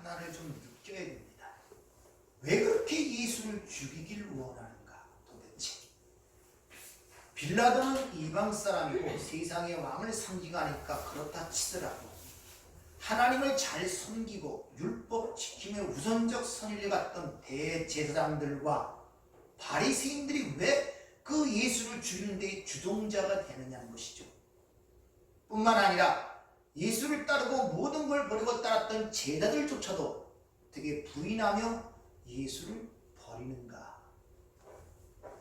하나를 좀 느껴야 됩니다. 왜 그렇게 예수를 죽이길 원하는가 도대체. 빌라도는 이방 사람이고 세상의 왕을 상징하니까 그렇다 치더라도 하나님을 잘 섬기고 율법 지킴의 우선적 선의를 갖던 대제사장들과 바리새인들이 왜 그 예수를 죽이는 데 주동자가 되느냐는 것이죠. 뿐만 아니라 예수를 따르고 모든 걸 버리고 따랐던 제자들조차도 어떻게 부인하며 예수를 버리는가.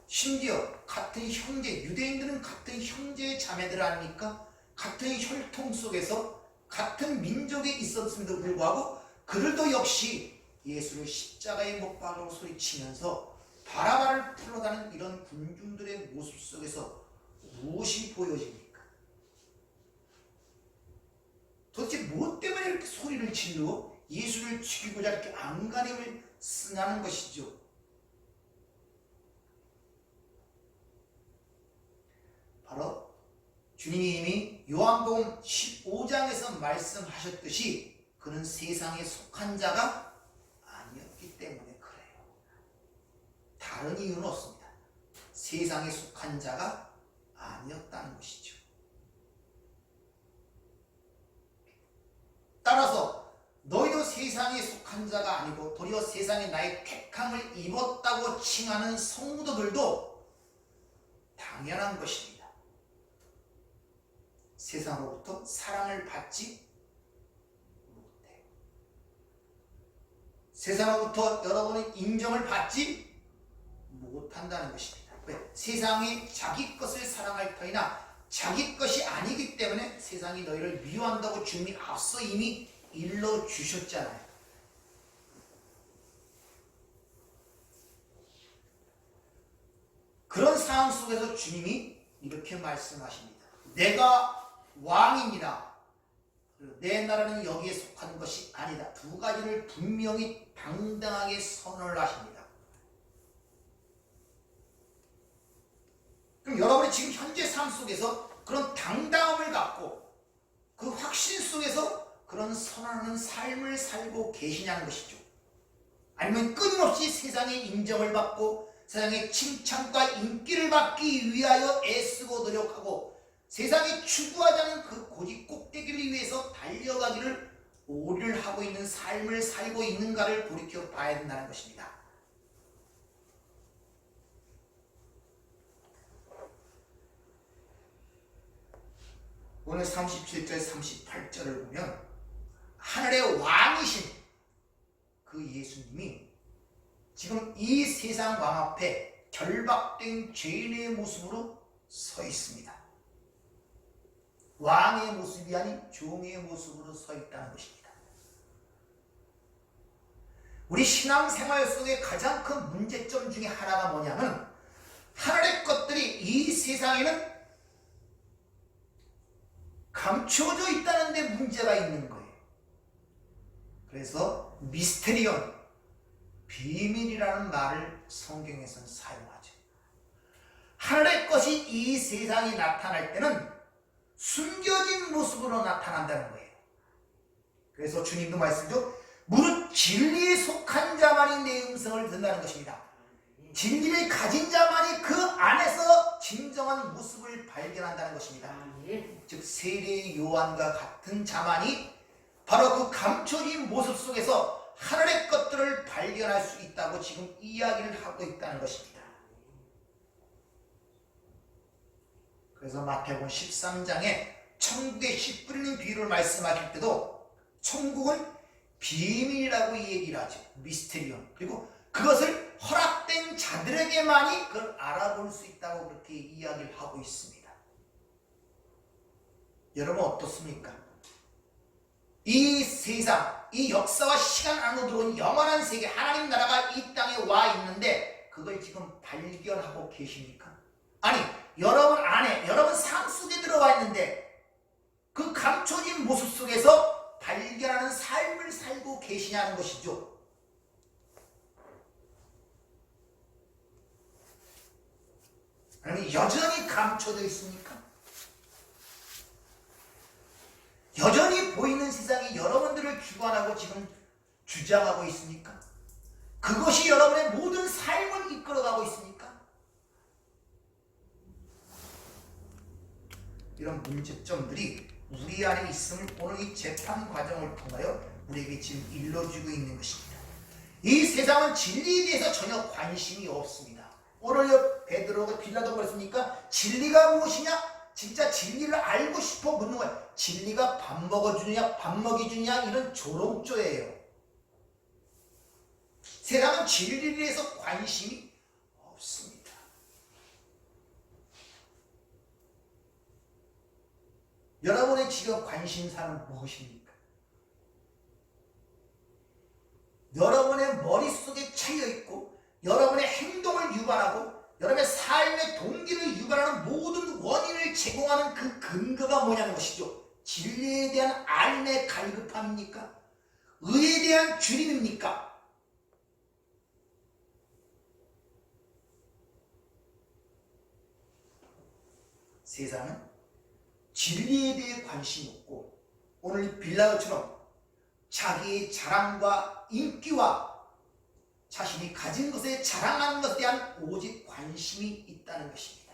심지어 같은 형제, 유대인들은 같은 형제의 자매들 아닙니까? 같은 혈통 속에서 같은 민족에 있었음에도 불구하고 그들도 역시 예수를 십자가에 못 박으라고 소리치면서 바라바를 풀러가는 이런 군중들의 모습 속에서 무엇이 보여집니까? 도대체 무엇 때문에 이렇게 소리를 지르고 예수를 죽이고자 이렇게 안간힘을 쓰냐는 것이죠. 바로 주님이 이미 요한복음 15장에서 말씀하셨듯이 그는 세상에 속한 자가 아니었기 때문에 그래요. 다른 이유는 없습니다. 세상에 속한 자가 아니었다는 것이죠. 따라서 너희도 세상에 속한 자가 아니고 도리어 세상에 나의 택함을 입었다고 칭하는 성도들도 당연한 것입니다. 세상으로부터 사랑을 받지 못해요. 세상으로부터 여러분의 인정을 받지 못한다는 것입니다. 왜? 세상이 자기 것을 사랑할 터이나 자기 것이 아니기 때문에 세상이 너희를 미워한다고 주님이 앞서 이미 일러주셨잖아요. 그런 상황 속에서 주님이 이렇게 말씀하십니다. 내가 왕입니다. 내 나라는 여기에 속하는 것이 아니다. 두 가지를 분명히 당당하게 선언을 하십니다. 그럼 여러분이 지금 현재 삶 속에서 그런 당당함을 갖고 그 확신 속에서 그런 선언하는 삶을 살고 계시냐는 것이죠. 아니면 끊임없이 세상의 인정을 받고 세상의 칭찬과 인기를 받기 위하여 애쓰고 노력하고 세상이 추구하자는 그 고지 꼭대기를 위해서 달려가기를 오리를 하고 있는 삶을 살고 있는가를 돌이켜 봐야 된다는 것입니다. 오늘 37절 38절을 보면 하늘의 왕이신 그 예수님이 지금 이 세상 왕 앞에 결박된 죄인의 모습으로 서 있습니다. 왕의 모습이 아닌 종의 모습으로 서 있다는 것입니다. 우리 신앙생활 속에 가장 큰 문제점 중에 하나가 뭐냐면 하늘의 것들이 이 세상에는 감추어져 있다는 데 문제가 있는 거예요. 그래서 미스테리온, 비밀이라는 말을 성경에서는 사용하죠. 하늘의 것이 이 세상에 나타날 때는 숨겨진 모습으로 나타난다는 거예요. 그래서 주님도 말씀죠. 무릇 진리에 속한 자만이 내 음성을 듣는다는 것입니다. 진리를 가진 자만이 그 안에서 진정한 모습을 발견한다는 것입니다. 즉 세례 요한과 같은 자만이 바로 그 감춰진 모습 속에서 하늘의 것들을 발견할 수 있다고 지금 이야기를 하고 있다는 것입니다. 그래서 마태복음 13장에 천국의 씨 뿌리는 비유를 말씀하실 때도 천국은 비밀이라고 얘기를 하죠. 미스테리온. 그리고 그것을 허락된 자들에게만이 그걸 알아볼 수 있다고 그렇게 이야기를 하고 있습니다. 여러분 어떻습니까? 이 세상, 이 역사와 시간 안으로 들어온 영원한 세계, 하나님 나라가 이 땅에 와 있는데 그걸 지금 발견하고 계십니까? 아니, 여러분 안에, 여러분 삶 속에 들어와 있는데 그 감춰진 모습 속에서 발견하는 삶을 살고 계시냐는 것이죠. 아니, 여전히 감춰져 있습니까? 여전히 보이는 세상이 여러분들을 주관하고 지금 주장하고 있습니까? 그것이 여러분의 모든 삶을 이끌어가고 있습니까? 이런 문제점들이 우리 안에 있음을 오늘 이 재판 과정을 통하여 우리에게 지금 일러주고 있는 것입니다. 이 세상은 진리에 대해서 전혀 관심이 없습니다. 오늘 베드로가 빌라도가 그랬습니까? 진리가 무엇이냐? 진짜 진리를 알고 싶어 묻는 거야. 진리가 밥 먹어주느냐 밥 먹이주냐 이런 조롱조예요. 세상은 진리에 대해서 관심이 없습니다. 여러분의 지금 관심사는 무엇입니까? 여러분의 머릿속에 차여있고 여러분의 행동을 유발하고 여러분의 삶의 동기를 유발하는 모든 원인을 제공하는 그 근거가 뭐냐는 것이죠. 진리에 대한 알매 갈급함입니까? 의에 대한 줄임입니까? 세상은 진리에 대해 관심이 없고 오늘 빌라도처럼 자기의 자랑과 인기와 자신이 가진 것에 자랑하는 것에 대한 오직 관심이 있다는 것입니다.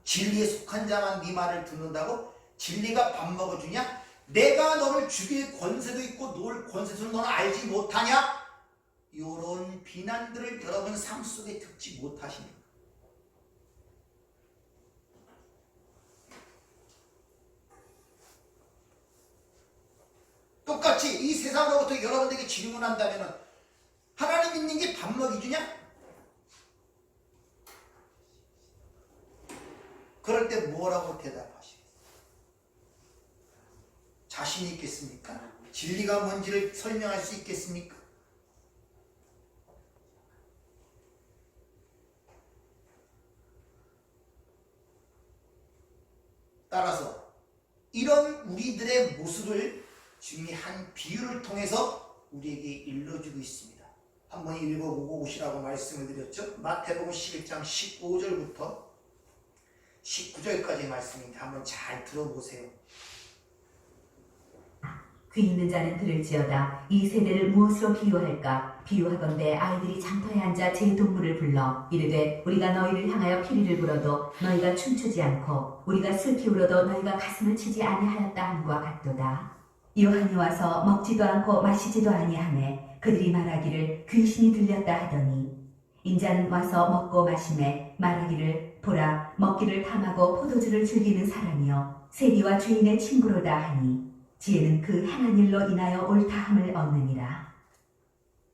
진리에 속한 자만 네 말을 듣는다고? 진리가 밥 먹어주냐? 내가 너를 죽일 권세도 있고 놓을 권세도 너는 알지 못하냐? 이런 비난들을 여러분 삶 속에 듣지 못하십니까? 똑같이 이 세상으로부터 여러분들에게 질문한다면 하나님 믿는 게 밥 먹이주냐? 그럴 때 뭐라고 대답하시겠어요? 자신 있겠습니까? 진리가 뭔지를 설명할 수 있겠습니까? 따라서 이런 우리들의 모습을 주님이 한 비유를 통해서 우리에게 일러주고 있습니다. 한번 읽어보고 오시라고 말씀을 드렸죠. 마태복음 11장 15절부터 19절까지 말씀인데 한번 잘 들어보세요. 귀 있는 자는 들을지어다. 이 세대를 무엇으로 비유할까? 비유하건대 아이들이 장터에 앉아 제 동물을 불러 이르되 우리가 너희를 향하여 피리를 불어도 너희가 춤추지 않고 우리가 슬피 울어도 너희가 가슴을 치지 아니하였다 함과 같도다. 요한이 와서 먹지도 않고 마시지도 아니하매 그들이 말하기를 귀신이 들렸다 하더니 인자는 와서 먹고 마시매 말하기를 보라 먹기를 탐하고 포도주를 즐기는 사람이여 세리와 죄인의 친구로다 하니 지혜는 그 행한 일로 인하여 옳다함을 얻느니라.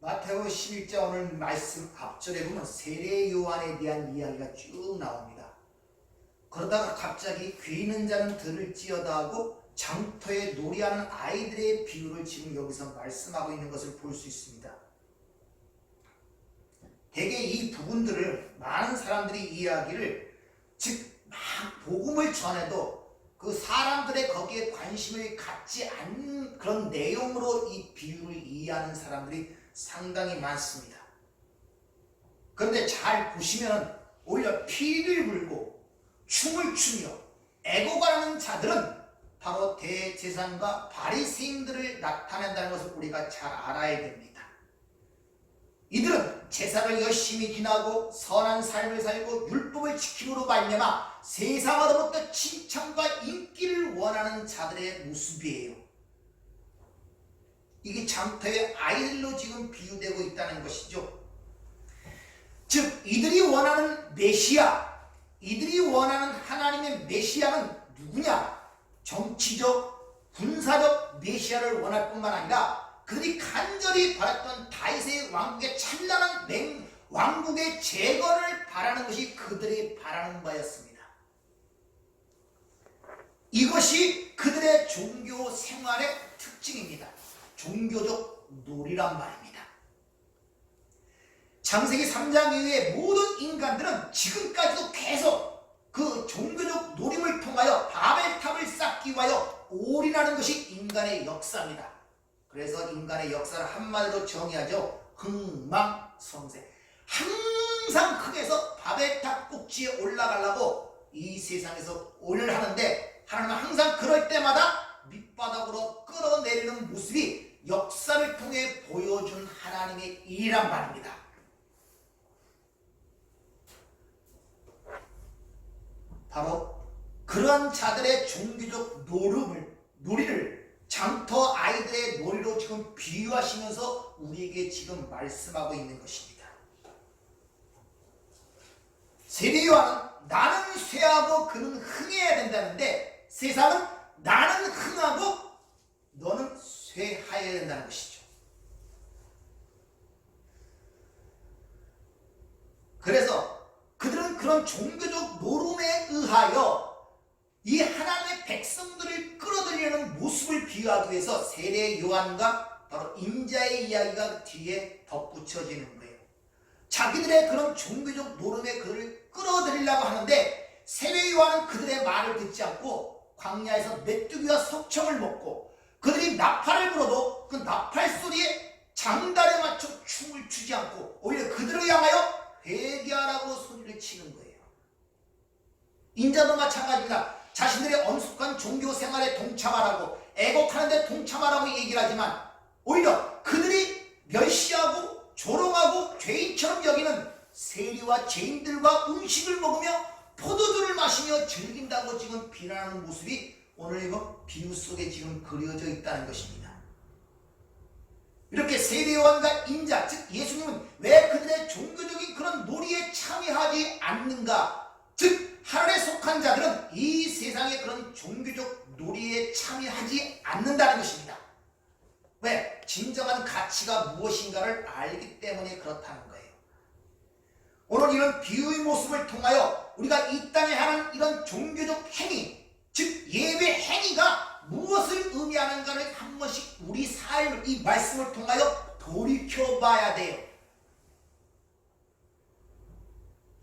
마태복음 11장 오늘 말씀 앞절에 보면 세례 요한에 대한 이야기가 쭉 나옵니다. 그러다가 갑자기 귀 있는 자는 들을지어다 하고 장터에 놀이하는 아이들의 비유를 지금 여기서 말씀하고 있는 것을 볼 수 있습니다. 대개 이 부분들을 많은 사람들이 이야기를 즉 막 복음을 전해도 그 사람들의 거기에 관심을 갖지 않는 그런 내용으로 이 비유를 이해하는 사람들이 상당히 많습니다. 그런데 잘 보시면 오히려 피를 불고 춤을 추며 애고가라는 자들은 바로 대제사장과 바리새인들을 나타낸다는 것을 우리가 잘 알아야 됩니다. 이들은 제사를 열심히 지나고 선한 삶을 살고 율법을 지킴으로 말미암아 세상으로부터 칭찬과 인기를 원하는 자들의 모습이에요. 이게 장터의 아이들로 지금 비유되고 있다는 것이죠. 즉 이들이 원하는 메시아, 이들이 원하는 하나님의 메시아는 누구냐? 정치적, 군사적 메시아를 원할 뿐만 아니라 그들이 간절히 바랐던 다윗의 왕국의 찬란한 왕국의 재건을 바라는 것이 그들이 바라는 바였습니다. 이것이 그들의 종교 생활의 특징입니다. 종교적 놀이란 말입니다. 창세기 3장 이후에 모든 인간들은 지금까지도 계속 그 종교적 노림을 통하여 바벨탑을 쌓기 위하여 올인하는 것이 인간의 역사입니다. 그래서 인간의 역사를 한마디로 정의하죠. 흥망성쇠. 항상 흙에서 바벨탑 꼭지에 올라가려고 이 세상에서 올인을 하는데 하나님은 항상 그럴 때마다 밑바닥으로 끌어내리는 모습이 역사를 통해 보여준 하나님의 일이란 말입니다. 바로 그런 자들의 종교적 놀이를 장터 아이들의 놀이로 지금 비유하시면서 우리에게 지금 말씀하고 있는 것입니다. 세례요한은 나는 쇠하고 그는 흥해야 된다는데, 세상은 나는 흥하고 너는 쇠하여야 된다는 것이죠. 그래서 그들은 그런 종교적 노름에 의하여 이 하나님의 백성들을 끌어들이려는 모습을 비유하기 위해서 세례 요한과 바로 임자의 이야기가 뒤에 덧붙여지는 거예요. 자기들의 그런 종교적 노름에 그들을 끌어들이려고 하는데, 세례 요한은 그들의 말을 듣지 않고 광야에서 메뚜기와 석청을 먹고, 그들이 나팔을 불어도 그 나팔 소리에 장단에 맞춰 춤을 추지 않고 오히려 그들을 향하여 회개하라고 소리를 치는 거예요. 인자도 마찬가지입니다. 자신들의 엄숙한 종교 생활에 동참하라고, 애곡하는데 동참하라고 얘기를 하지만 오히려 그들이 멸시하고 조롱하고 죄인처럼 여기는 세리와 죄인들과 음식을 먹으며 포도주를 마시며 즐긴다고 지금 비난하는 모습이 오늘 이거 비유 속에 지금 그려져 있다는 것입니다. 이렇게 세례요한과 인자, 즉 예수님은 왜 그들의 종교적인 그런 놀이에 참여하지 않는가? 즉 하늘에 속한 자들은 이 세상의 그런 종교적 놀이에 참여하지 않는다는 것입니다. 왜? 진정한 가치가 무엇인가를 알기 때문에 그렇다는 거예요. 오늘 이런 비유의 모습을 통하여 우리가 이 땅에 하는 이런 종교적 행위, 즉 예배 행위가 무엇을 의미하는가를 한 번씩 우리 삶을, 이 말씀을 통하여 돌이켜봐야 돼요.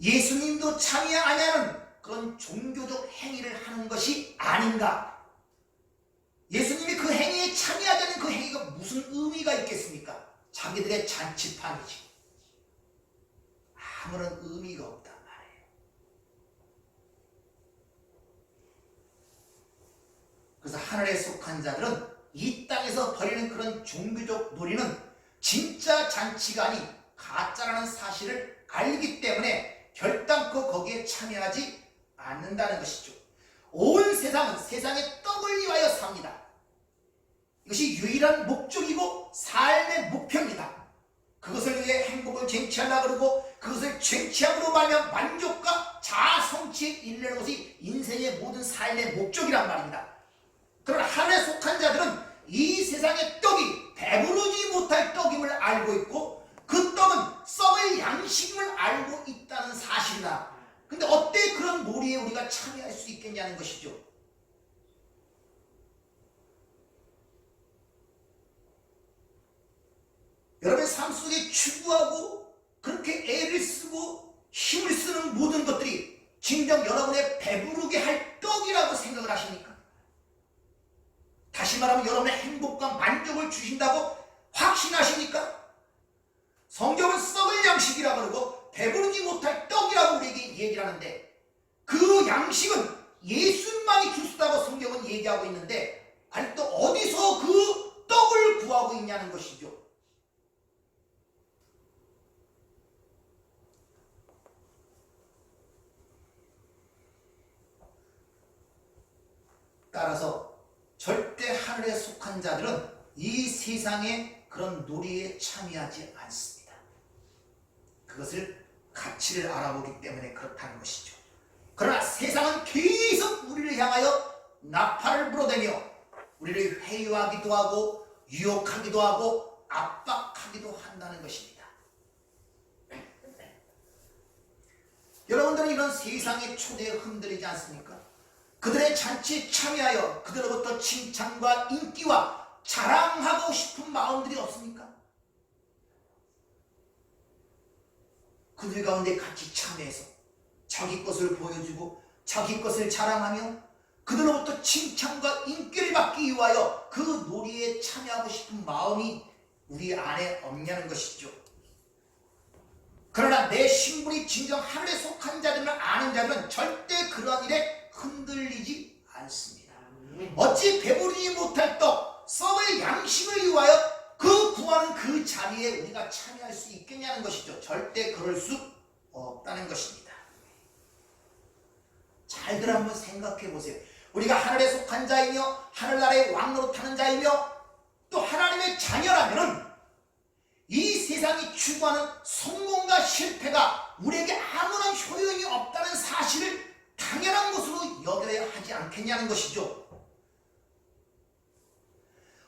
예수님도 참여 안 하는 그런 종교적 행위를 하는 것이 아닌가? 예수님이 그 행위에 참여하자는 그 행위가 무슨 의미가 있겠습니까? 자기들의 잔치판이지. 아무런 의미가 없단 말이에요. 그래서 하늘에 속한 자들은 이 땅에서 벌이는 그런 종교적 놀이는 진짜 잔치가 아닌 가짜라는 사실을 알기 때문에 결단코 거기에 참여하지 않는다는 것이죠. 온 세상은 세상의 떡을 위하여 삽니다. 이것이 유일한 목적이고 삶의 목표입니다. 그것을 위해 행복을 쟁취하려고 그러고 그것을 쟁취함으로 말미암아 만족과 자아 성취에 이르는 것이 인생의 모든 삶의 목적이란 말입니다. 그러나 하늘에 속한 자들은 이 세상의 떡이 배부르지 못할 떡임을 알고 있고 그 떡은 썩을 양식임을 알고 있다는 사실이다. 근데 어때 그런 놀이에 우리가 참여할 수 있겠냐는 것이죠. 여러분의 삶 속에 추구하고 그렇게 애를 쓰고 힘을 쓰는 모든 것들이 진정 여러분의 배부르게 할 떡이라고 생각을 하십니까? 다시 말하면 여러분의 행복과 만족을 주신다고 확신하십니까? 성경은 썩을 양식이라고 그러고 배부르지 못할 떡이라고 우리에게 얘기를 하는데 그 양식은 예수님만이 줄 수 있다고 성경은 얘기하고 있는데 아니 또 어디서 그 떡을 구하고 있냐는 것이죠. 따라서 절대 하늘에 속한 자들은 이 세상의 그런 놀이에 참여하지 않습니다. 그것을 가치를 알아보기 때문에 그렇다는 것이죠. 그러나 세상은 계속 우리를 향하여 나팔을 불어대며 우리를 회유하기도 하고 유혹하기도 하고 압박하기도 한다는 것입니다. 여러분들은 이런 세상의 초대에 흔들리지 않습니까? 그들의 잔치에 참여하여 그들로부터 칭찬과 인기와 자랑하고 싶은 마음들이 없습니까? 그들 가운데 같이 참여해서 자기 것을 보여주고 자기 것을 자랑하며 그들로부터 칭찬과 인기를 받기 위하여 그 놀이에 참여하고 싶은 마음이 우리 안에 없냐는 것이죠. 그러나 내 신분이 진정 하늘에 속한 자들을 아는 자들은 절대 그러한 일에 흔들리지 않습니다. 어찌 배부르지 못할 떡, 썩을 양식을 위하여 그 구하는 그 자리에 우리가 참여할 수 있겠냐는 것이죠. 절대 그럴 수 없다는 것입니다. 잘들 한번 생각해 보세요. 우리가 하늘에 속한 자이며 하늘나라의 왕노릇하는 자이며 또 하나님의 자녀라면은 이 세상이 추구하는 성공과 실패가 우리에게 아무런 효용이 없다는 사실을 당연한 것으로 여겨야 하지 않겠냐는 것이죠.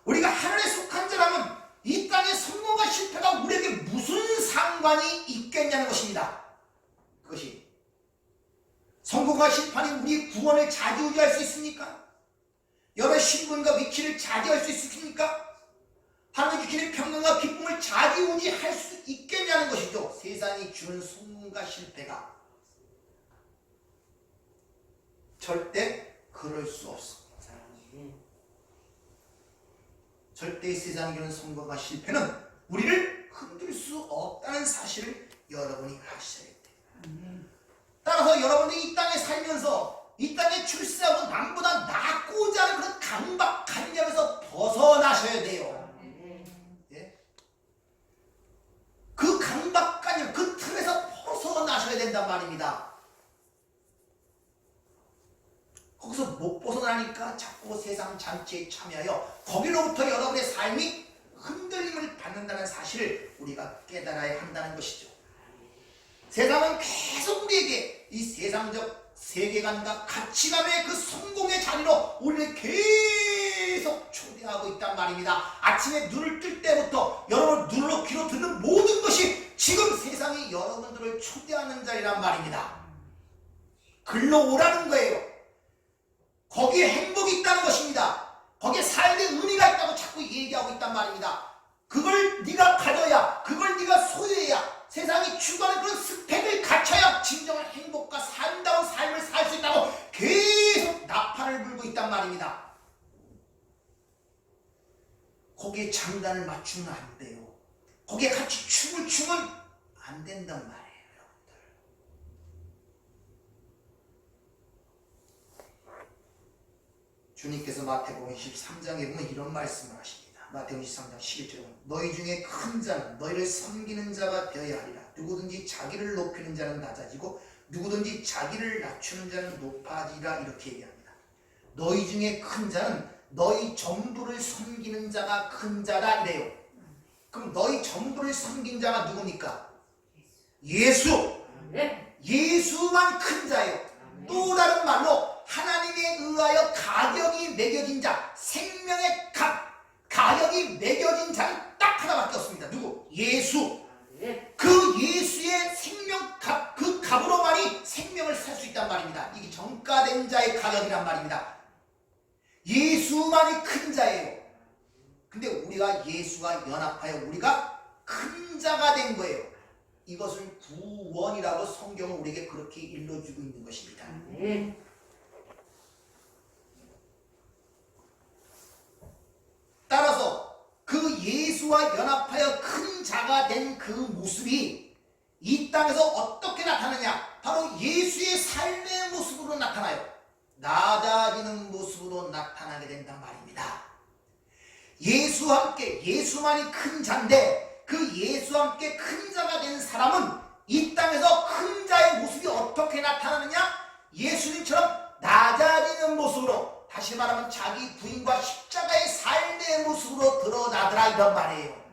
우리가 하늘에 속한 자라면 이 땅의 성공과 실패가 우리에게 무슨 상관이 있겠냐는 것입니다. 그것이 성공과 실패는 우리 구원을 좌지우지할 수 있습니까? 여러분의 신분과 위치를 좌지할 수 있습니까? 하나님 주시는 평강과 기쁨을 좌지우지할 수 있겠냐는 것이죠. 세상이 주는 성공과 실패가 절대 그럴 수 없습니다. 절대 세상이 주는 성공과 실패는 우리를 흔들 수 없다는 사실을 여러분이 아셔야 돼요. 따라서 여러분이 이 땅에 살면서 이 땅에 출세하고 남보다 낫고자 하는 그런 강박관념에서 벗어나셔야 돼요. 예? 그 강박관념, 그 틀에서 벗어나셔야 된단 말입니다. 거기서 못 벗어나니까 자꾸 세상 잔치에 참여하여 거기로부터 여러분의 삶이 흔들림을 받는다는 사실을 우리가 깨달아야 한다는 것이죠. 세상은 계속 우리에게 이 세상적 세계관과 가치관의 그 성공의 자리로 우리를 계속 초대하고 있단 말입니다. 아침에 눈을 뜰 때부터 여러분 눈으로 귀로 듣는 모든 것이 지금 세상이 여러분들을 초대하는 자리란 말입니다. 글로 오라는 거예요. 거기에 행복이 있다는 것입니다. 거기에 삶의 의미가 있다고 자꾸 얘기하고 있단 말입니다. 그걸 네가 가져야, 그걸 네가 소유해야, 세상이 추구하는 그런 스펙을 갖춰야 진정한 행복과 산다운 삶을 살 수 있다고 계속 나팔을 불고 있단 말입니다. 거기에 장단을 맞추면 안 돼요. 거기에 같이 춤을 추면 안 된단 말이에요. 주님께서 마태복음 13장에 보면 이런 말씀을 하십니다. 마태복음 13장 11절에 보면 너희 중에 큰 자는 너희를 섬기는 자가 되어야 하리라. 누구든지 자기를 높이는 자는 낮아지고 누구든지 자기를 낮추는 자는 높아지라. 이렇게 얘기합니다. 너희 중에 큰 자는 너희 전부를 섬기는 자가 큰 자라 이래요. 그럼 너희 전부를 섬긴 자가 누굽니까? 예수! 예수만 큰 자예요. 또 다른 말로 하나님에 의하여 가격이 매겨진 자, 생명의 가격이 매겨진 자는 딱 하나밖에 없습니다. 누구? 예수. 그 예수의 생명값, 그 값으로만이 생명을 살 수 있단 말입니다. 이게 정가된 자의 가격이란 말입니다. 예수만이 큰 자예요. 근데 우리가 예수와 연합하여 우리가 큰 자가 된 거예요. 이것을 구원이라고 성경은 우리에게 그렇게 일러주고 있는 것입니다. 따라서 그 예수와 연합하여 큰 자가 된 그 모습이 이 땅에서 어떻게 나타나냐? 바로 예수의 삶의 모습으로 나타나요. 낮아지는 모습으로 나타나게 된단 말입니다. 예수와 함께, 예수만이 큰 자인데 그 예수와 함께 큰 자가 된 사람은 이 땅에서 큰 자의 모습이 어떻게 나타나느냐? 예수님처럼 낮아지는 모습으로, 다시 말하면 자기 부인과 십자가의 삶의 모습으로 드러나더라 이런 말이에요.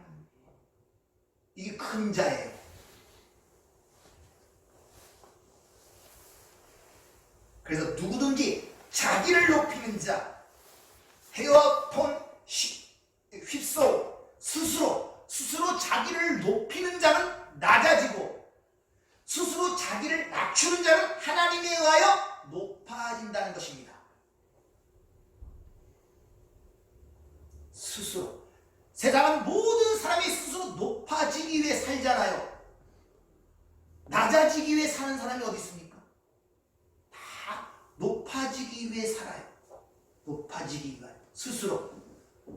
이게 큰 자예요. 그래서 누구든지 자기를 높이는 자, 해와 폰 휩쓸어 스스로 자기를 높이는 자는 낮아지고 스스로 자기를 낮추는 자는 하나님에 의하여 높아진다는 것입니다. 스스로. 세상은 모든 사람이 스스로 높아지기 위해 살잖아요. 낮아지기 위해 사는 사람이 어디 있습니까? 다 높아지기 위해 살아요. 높아지기 위해 스스로.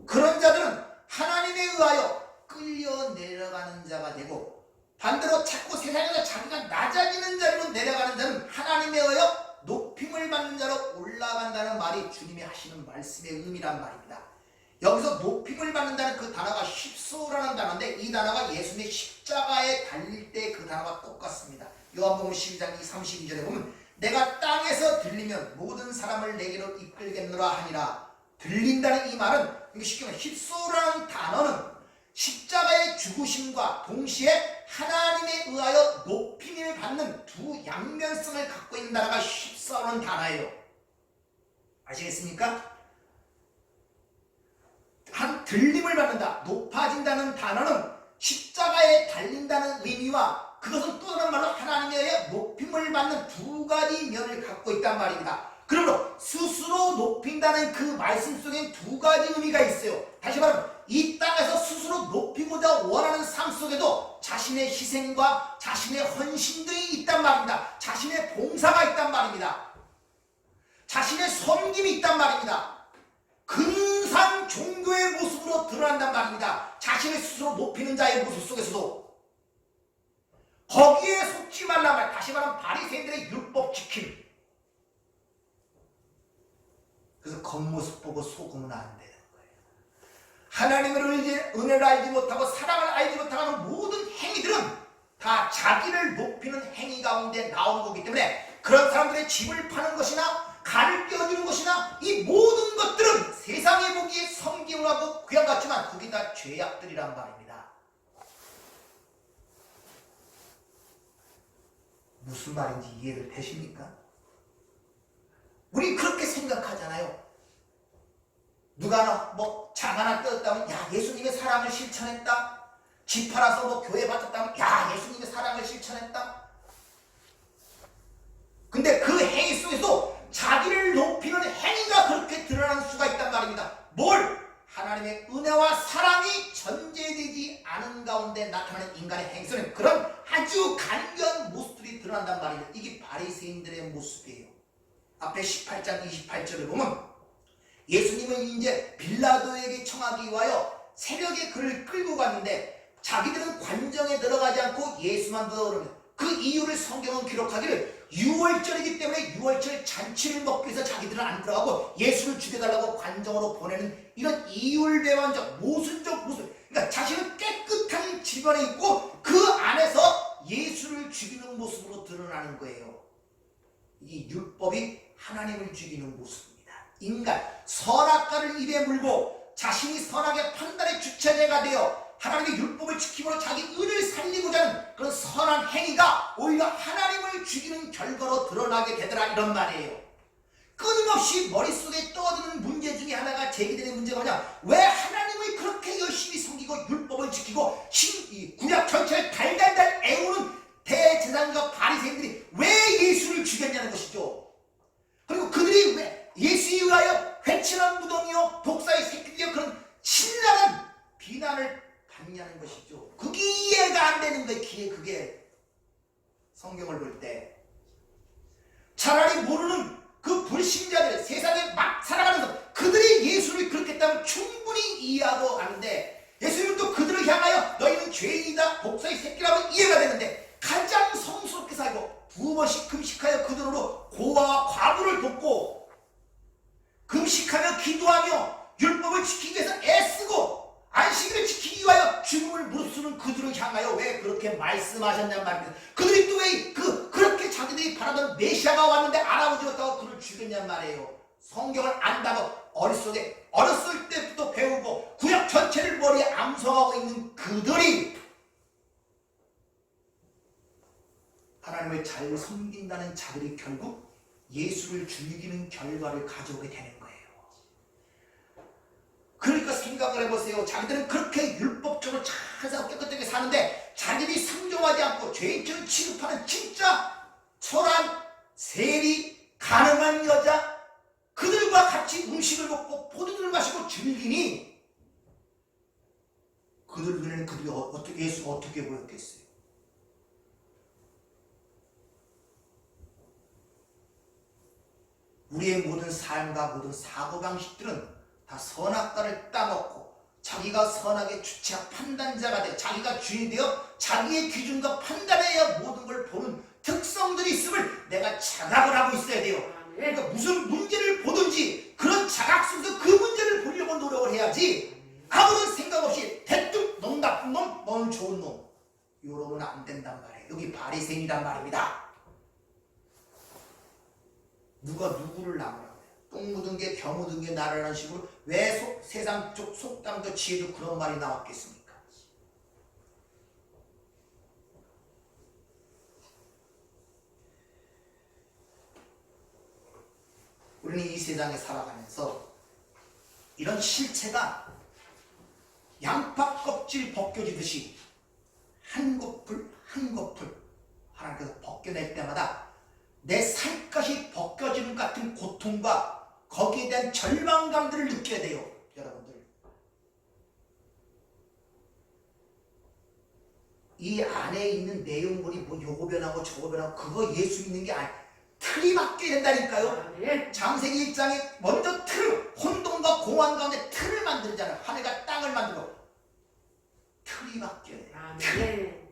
그런 자들은 하나님에 의하여 끌려 내려가는 자가 되고, 반대로 자꾸 세상에서 자기가 낮아지는 자리로 내려가는 자는 하나님에 의하여 높임을 받는 자로 올라간다는 말이 주님이 하시는 말씀의 의미란 말입니다. 여기서 높임을 받는다는 그 단어가 휩소라는 단어인데 이 단어가 예수님의 십자가에 달릴 때 그 단어가 똑같습니다. 요한복음 12장 32절에 보면 내가 땅에서 들리면 모든 사람을 내게로 이끌겠노라 하니라. 들린다는 이 말은 쉽게 말하면 휩소라는 단어는 십자가의 죽으심과 동시에 하나님에 의하여 높임을 받는 두 양면성을 갖고 있는 단어가 휩싸우는 단어예요. 아시겠습니까? 한 들림을 받는다, 높아진다는 단어는 십자가에 달린다는 의미와 그것은 또 다른 말로 하나님에 의해 높임을 받는 두 가지 면을 갖고 있단 말입니다. 그러므로 스스로 높인다는 그 말씀 속엔 두 가지 의미가 있어요. 다시 말하면 이 땅에서 스스로 높이고자 원하는 삶 속에도 자신의 희생과 자신의 헌신들이 있단 말입니다. 자신의 봉사가 있단 말입니다. 자신의 섬김이 있단 말입니다. 근사한 종교의 모습으로 드러난단 말입니다. 자신을 스스로 높이는 자의 모습 속에서도 거기에 속지 말란 말, 다시 말하면 바리새인들의 율법 지킴. 그래서 겉모습 보고 속으면 안 되는 거예요. 하나님의 은혜를 알지 못하고 사랑을 알지 못하는 모든 행위들은 다 자기를 높이는 행위 가운데 나오는 거기 때문에 그런 사람들의 집을 파는 것이나 간을 떼어주는 것이나 이 모든 것들은 세상에 보기에 섬김을 하고 귀한 것 같지만 그게 다 죄악들이란 말입니다. 무슨 말인지 이해를 되십니까? 우리 그렇게 생각하잖아요. 누가 장 하나 떼었다면 야 예수님의 사랑을 실천했다. 집 팔아서 교회 바쳤다면 야 예수님의 사랑을 실천했다. 근데 그 행위 속에서 자기를 높이는 행위가 그렇게 드러나는 수가 있단 말입니다. 뭘? 하나님의 은혜와 사랑이 전제되지 않은 가운데 나타나는 인간의 행위는 그런 아주 간교한 모습들이 드러난단 말입니다. 이게 바리새인들의 모습이에요. 앞에 18장 28절을 보면 예수님은 이제 빌라도에게 청하기 위하여 새벽에 그를 끌고 갔는데 자기들은 관정에 들어가지 않고 예수만 들어오는 그 이유를 성경은 기록하기를 6월절이기 때문에 6월절 잔치를 먹기 위해서 자기들은 안 들어가고 예수를 죽여달라고 관정으로 보내는 이런 이율배반적 모순적 모습, 그러니까 자신은 깨끗한 집안에 있고 그 안에서 예수를 죽이는 모습으로 드러나는 거예요. 이 율법이 하나님을 죽이는 모습입니다. 인간 선악과를 입에 물고 자신이 선악의 판단의 주체자가 되어 하나님의 율법을 지키므로 자기 의를 살리고자 하는 그런 선한 행위가 오히려 하나님을 죽이는 결과로 드러나게 되더라 이런 말이에요. 끊임없이 머릿속에 떠드는 문제 중에 하나가 제기되는 문제가 뭐냐, 왜 하나님을 그렇게 열심히 섬기고 율법을 지키고 구약 전체를 달달달 애우는 대제사장과 바리새인들이 왜 예수를 죽였냐는 것이죠. 그리고 그들이 왜 예수에 의하여 회칠한 무덤이요 독사의 새끼들이요 그런 신랄한 비난을 받냐는 것이죠. 그게 이해가 안 되는 거예요. 그게 성경을 볼 때 차라리 모르는 그 불신자들 세상에 막 살아가면서 그들이 예수를 그렇게 했다면 충분히 이해하고 아는데 예수님은 또 그들을 향하여 너희는 죄인이다 독사의 새끼라면 이해가 되는데 가장 성스럽게 살고 2번씩 금식하여 그 돈으로 고아와 과부를 돕고 금식하며 기도하며 율법을 지키기 위해서 애쓰고 안식일을 지키기 위하여 죽음을 무릅쓰는 그들을 향하여 왜 그렇게 말씀하셨냔 말입니다. 그들이 또 왜 그렇게 자기들이 바라던 메시아가 왔는데 알아보지 못하고 그를 죽였냔 말이에요. 성경을 안다고 어릿속에 어렸을 때부터 배우고 구약 전체를 머리에 암송하고 있는 그들이 하나님을 잘 섬긴다는 자들이 결국 예수를 죽이는 결과를 가져오게 되는 거예요. 그러니까 생각을 해보세요. 자기들은 그렇게 율법적으로 잘 깨끗하게 사는데 자기들이 상종하지 않고 죄인처럼 취급하는 진짜 철한 세리 가능한 여자 그들과 같이 음식을 먹고 포도주를 마시고 즐기니 그들 눈에는 그들이 예수가 어떻게 보였겠어요? 우리의 모든 삶과 모든 사고방식들은 다 선악과를 따먹고 자기가 선악의 주체와 판단자가 되어 자기가 주인이 되어 자기의 기준과 판단에 의해 모든 걸 보는 특성들이 있음을 내가 자각을 하고 있어야 돼요. 그러니까 무슨 문제를 보든지 그런 자각 속에서 그 문제를 보려고 노력을 해야지, 아무런 생각 없이 대뜸 넌 나쁜 놈, 넌 좋은 놈, 이러면 안 된단 말이에요. 여기 바리새인이란 말입니다. 누가 누구를 나무라고 해요? 똥 묻은 게 벼 묻은 게 나라라는 식으로 왜 세상 쪽 속담도 지혜도 그런 말이 나왔겠습니까? 우리는 이 세상에 살아가면서 이런 실체가 양파 껍질 벗겨지듯이 한 거풀 한 거풀 하나님께서 벗겨낼 때마다 내 살갗이 벗겨지는 같은 고통과 거기에 대한 절망감들을 느껴야 돼요. 여러분들, 이 안에 있는 내용물이 뭐 요거 변하고 저거 변하고 그거 예수 믿는 게 아니에요. 틀이 바뀌어야 된다니까요. 창세기 1장에 먼저 틀, 혼돈과 공허한 가운데 틀을 만들잖아요. 하늘과 땅을 만들고 틀이 바뀌어야 돼요.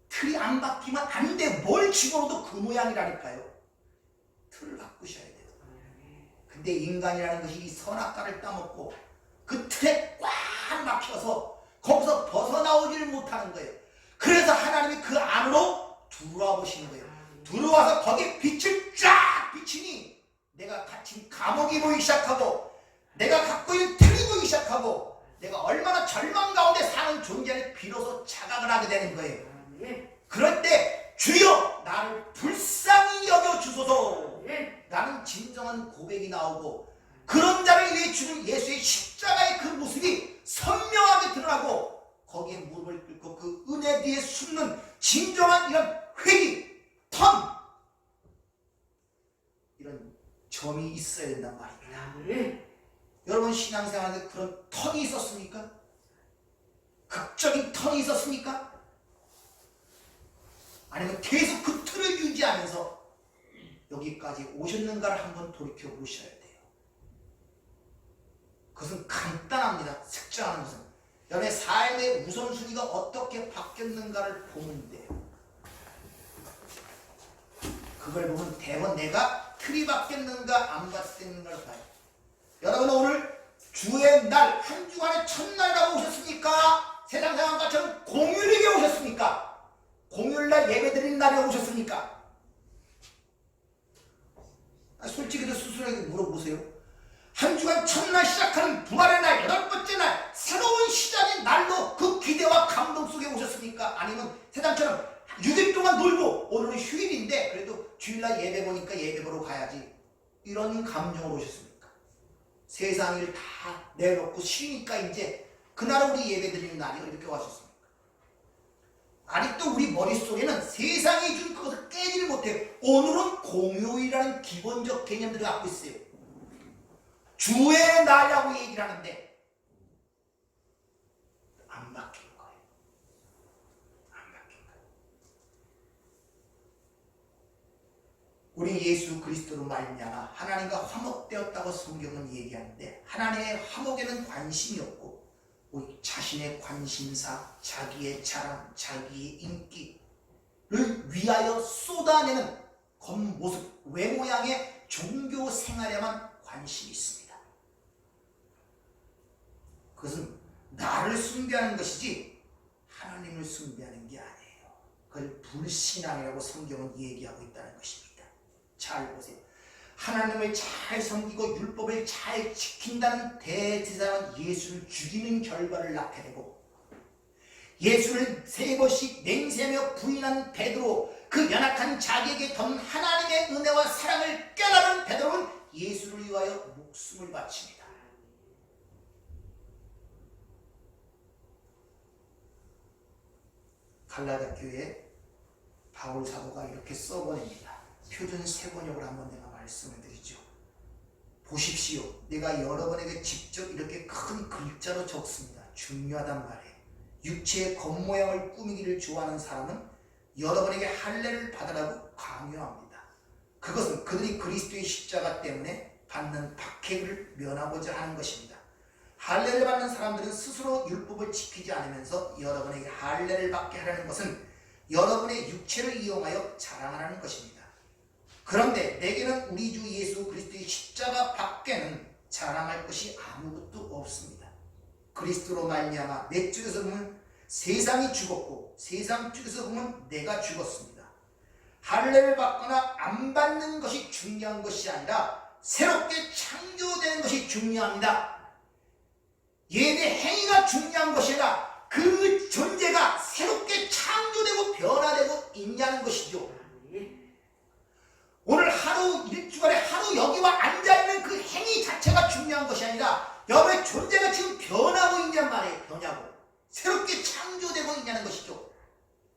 틀이 안 바뀌면 안 돼. 뭘 집어넣어도 그 모양이라니까요. 틀을 바꾸셔야 돼요. 근데 인간이라는 것이 이 선악과를 따먹고 그 틀에 꽉 막혀서 거기서 벗어나오지를 못하는 거예요. 그래서 하나님이 그 안으로 들어와 보시는 거예요. 들어와서 거기에 빛을 쫙 비치니 내가 갇힌 감옥이 보이기 시작하고 내가 갖고 있는 틀이 보이기 시작하고 내가 얼마나 절망 가운데 사는 존재를 비로소 자각을 하게 되는 거예요. 그럴 때 주여 나를 불쌍히 여겨 주소서, 나는 진정한 고백이 나오고 그런 자를 위해 주는 예수의 십자가의 그 모습이 선명하게 드러나고 거기에 무릎을 꿇고 그 은혜 뒤에 숨는 진정한 이런 회개, 턴, 이런 점이 있어야 된단 말입니다. 여러분 신앙생활에 그런 턴이 있었습니까? 극적인 턴이 있었습니까? 아니면 계속 그 틀을 유지하면서 여기까지 오셨는가를 한번 돌이켜 보셔야 돼요. 그것은 간단합니다. 측정하는 것은 여러분의 삶의 우선순위가 어떻게 바뀌었는가를 보면 돼요. 그걸 보면 대번 내가 틀이 바뀌었는가 안 바뀌었는가를 봐요. 여러분 오늘 주의 날, 한 주간의 첫날이라고 오셨습니까? 세상 상황과처럼 공휴일에 오셨습니까? 공휴일날 예배드리는 날에 오셨습니까? 솔직히 스스로에게 물어보세요. 한 주간 첫날 시작하는 부활의 날, 여덟 번째 날, 새로운 시작의 날로 그 기대와 감동 속에 오셨습니까? 아니면 세상처럼 6일 동안 놀고 오늘은 휴일인데 그래도 주일날 예배 보니까 예배 보러 가야지, 이런 감정으로 오셨습니까? 세상 일 다 내놓고 쉬니까 이제 그날 우리 예배 드리는 날이 이렇게 오셨습니까? 아직도 우리 머릿속에는 세상이 준 그것을 깨지를 못해요. 오늘은 공휴일이라는 기본적 개념들을 갖고 있어요. 주의 날이라고 얘기를 하는데 안 바뀐 거예요. 안 바뀐 거예요. 우리 예수 그리스도로 말미암아 하나님과 화목되었다고 성경은 얘기하는데 하나님의 화목에는 관심이 없고 우리 자신의 관심사, 자기의 자랑, 자기의 인기를 위하여 쏟아내는 겉모습, 외모양의 종교 생활에만 관심이 있습니다. 그것은 나를 숭배하는 것이지 하나님을 숭배하는 게 아니에요. 그걸 불신앙이라고 성경은 얘기하고 있다는 것입니다. 잘 보세요. 하나님을 잘 섬기고 율법을 잘 지킨다는 대제사장은 예수를 죽이는 결과를 낳게 되고, 예수를 3번씩 맹세하며 부인한 베드로, 그 연약한 자기에게 던 하나님의 은혜와 사랑을 깨달은 베드로는 예수를 위하여 목숨을 바칩니다. 갈라디아 교회에 바울 사도가 이렇게 써보냅니다. 표준 3번역을 한번 내가 말씀을 드리죠. 보십시오. 내가 여러분에게 직접 이렇게 큰 글자로 적습니다. 중요하단 말이에요. 육체의 겉모양을 꾸미기를 좋아하는 사람은 여러분에게 할례를 받으라고 강요합니다. 그것은 그들이 그리스도의 십자가 때문에 받는 박해를 면하고자 하는 것입니다. 할례를 받는 사람들은 스스로 율법을 지키지 않으면서 여러분에게 할례를 받게 하려는 것은 여러분의 육체를 이용하여 자랑하라는 것입니다. 그런데 내게는 우리 주 예수 그리스도의 십자가 밖에는 자랑할 것이 아무것도 없습니다. 그리스도로 말미암아 내 쪽에서 보면 세상이 죽었고 세상 쪽에서 보면 내가 죽었습니다. 할례를 받거나 안 받는 것이 중요한 것이 아니라 새롭게 창조되는 것이 중요합니다. 예배 행위가 중요한 것이 아니라 그 존재가 새롭게 창조되고 변화되고 있냐는 것이죠. 오늘 하루 일주일에 하루 여기와 앉아있는 그 행위 자체가 중요한 것이 아니라 여러분의 존재가 지금 변하고 있냔 말이에요. 변하고 새롭게 창조되고 있냐는 것이죠.